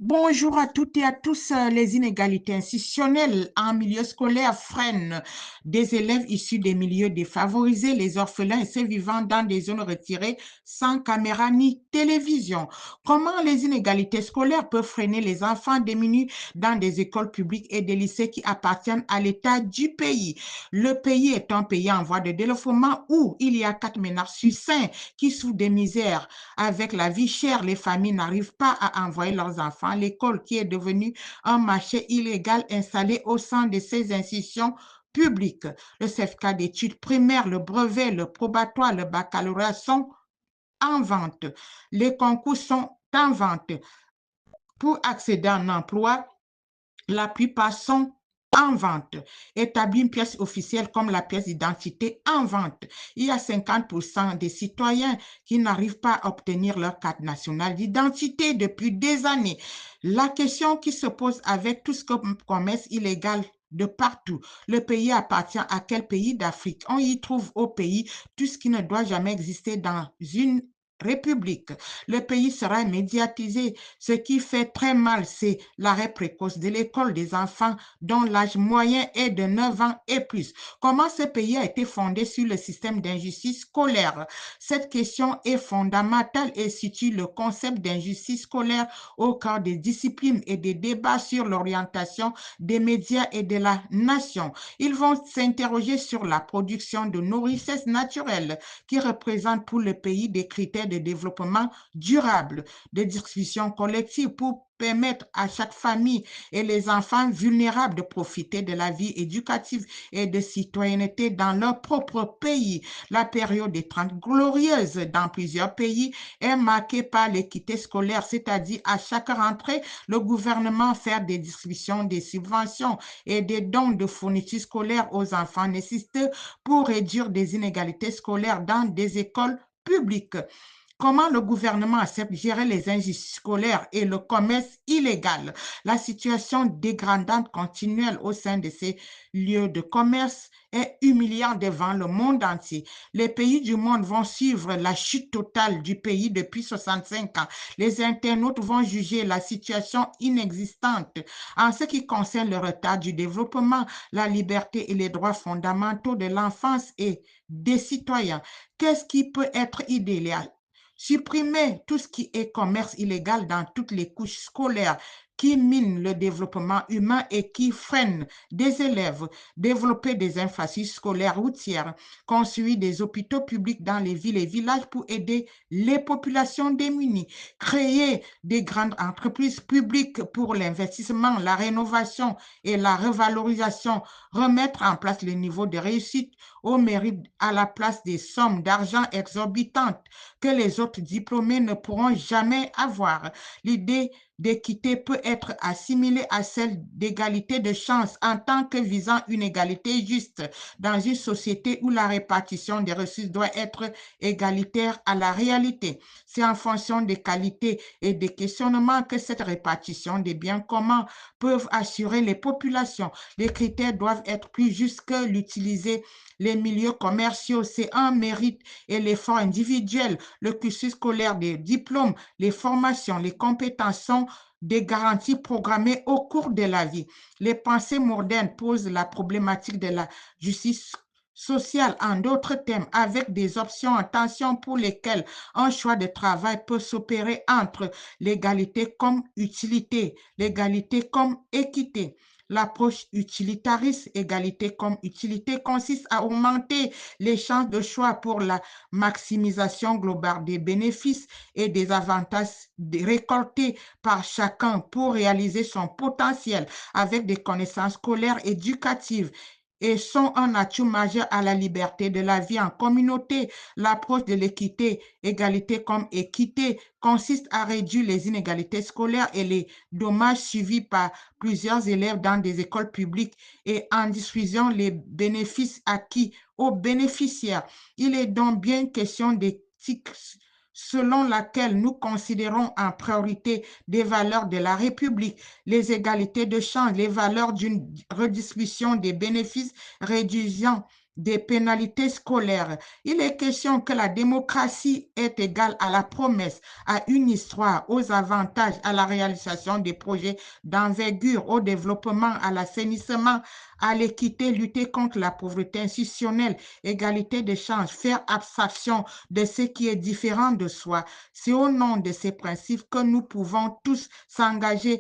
Bonjour à toutes et à tous. Les inégalités institutionnelles en milieu scolaire freinent des élèves issus des milieux défavorisés, les orphelins et ceux vivant dans des zones retirées sans caméra ni télévision. Comment les inégalités scolaires peuvent freiner les enfants démunis dans des écoles publiques et des lycées qui appartiennent à l'État du pays? Le pays est un pays en voie de développement où il y a 4 ménages sur 5 qui souffrent des misères. Avec la vie chère, les familles n'arrivent pas à envoyer leurs enfants à l'école qui est devenue un marché illégal installé au sein de ces institutions publiques. Le certificat d'études primaires, le brevet, le probatoire, le baccalauréat sont en vente. Les concours sont en vente. Pour accéder à un emploi, la plupart sont en vente. Établir une pièce officielle comme la pièce d'identité en vente. Il y a 50% des citoyens qui n'arrivent pas à obtenir leur carte nationale d'identité depuis des années. La question qui se pose avec tout ce commerce illégal de partout. Le pays appartient à quel pays d'Afrique? On y trouve au pays tout ce qui ne doit jamais exister dans une république. Le pays sera médiatisé. Ce qui fait très mal, c'est l'arrêt précoce de l'école des enfants dont l'âge moyen est de 9 ans et plus. Comment ce pays a été fondé sur le système d'injustice scolaire? Cette question est fondamentale et situe le concept d'injustice scolaire au cœur des disciplines et des débats sur l'orientation des médias et de la nation. Ils vont s'interroger sur la production de nos richesses naturelles qui représentent pour le pays des critères de développement durable, de discussions collectives pour permettre à chaque famille et les enfants vulnérables de profiter de la vie éducative et de citoyenneté dans leur propre pays. La période des 30 glorieuses dans plusieurs pays est marquée par l'équité scolaire, c'est-à-dire à chaque rentrée, le gouvernement fait des distributions, des subventions et des dons de fournitures scolaires aux enfants nécessiteux pour réduire des inégalités scolaires dans des écoles publiques. Comment le gouvernement accepte de gérer les injustices scolaires et le commerce illégal? La situation dégradante continuelle au sein de ces lieux de commerce est humiliante devant le monde entier. Les pays du monde vont suivre la chute totale du pays depuis 65 ans. Les internautes vont juger la situation inexistante. En ce qui concerne le retard du développement, la liberté et les droits fondamentaux de l'enfance et des citoyens, qu'est-ce qui peut être idéal? Supprimer tout ce qui est commerce illégal dans toutes les couches scolaires qui mine le développement humain et qui freine des élèves, développer des infrastructures scolaires routières, construire des hôpitaux publics dans les villes et villages pour aider les populations démunies, créer des grandes entreprises publiques pour l'investissement, la rénovation et la revalorisation, remettre en place le niveau de réussite au mérite à la place des sommes d'argent exorbitantes que les autres diplômés ne pourront jamais avoir. L'idée d'équité peut être assimilée à celle d'égalité de chance en tant que visant une égalité juste dans une société où la répartition des ressources doit être égalitaire à la réalité. C'est en fonction des qualités et des questionnements que cette répartition des biens communs peuvent assurer les populations. Les critères doivent être plus justes que l'utiliser. Les milieux commerciaux, c'est un mérite et l'effort individuel. Le cursus scolaire des diplômes, les formations, les compétences sont des garanties programmées au cours de la vie. Les pensées modernes posent la problématique de la justice sociale en d'autres termes, avec des options en tension pour lesquelles un choix de travail peut s'opérer entre l'égalité comme utilité, l'égalité comme équité. L'approche utilitariste, égalité comme utilité, consiste à augmenter les chances de choix pour la maximisation globale des bénéfices et des avantages récoltés par chacun pour réaliser son potentiel avec des connaissances scolaires éducatives et sont un atout majeur à la liberté de la vie en communauté. L'approche de l'équité, égalité comme équité, consiste à réduire les inégalités scolaires et les dommages subis par plusieurs élèves dans des écoles publiques et en diffusant les bénéfices acquis aux bénéficiaires. Il est donc bien question d'éthique selon laquelle nous considérons en priorité des valeurs de la République, les égalités de chance, les valeurs d'une redistribution des bénéfices réduisant des pénalités scolaires. Il est question que la démocratie est égale à la promesse, à une histoire, aux avantages, à la réalisation des projets d'envergure, au développement, à l'assainissement, à l'équité, lutter contre la pauvreté institutionnelle, égalité de chances, faire abstraction de ce qui est différent de soi. C'est au nom de ces principes que nous pouvons tous s'engager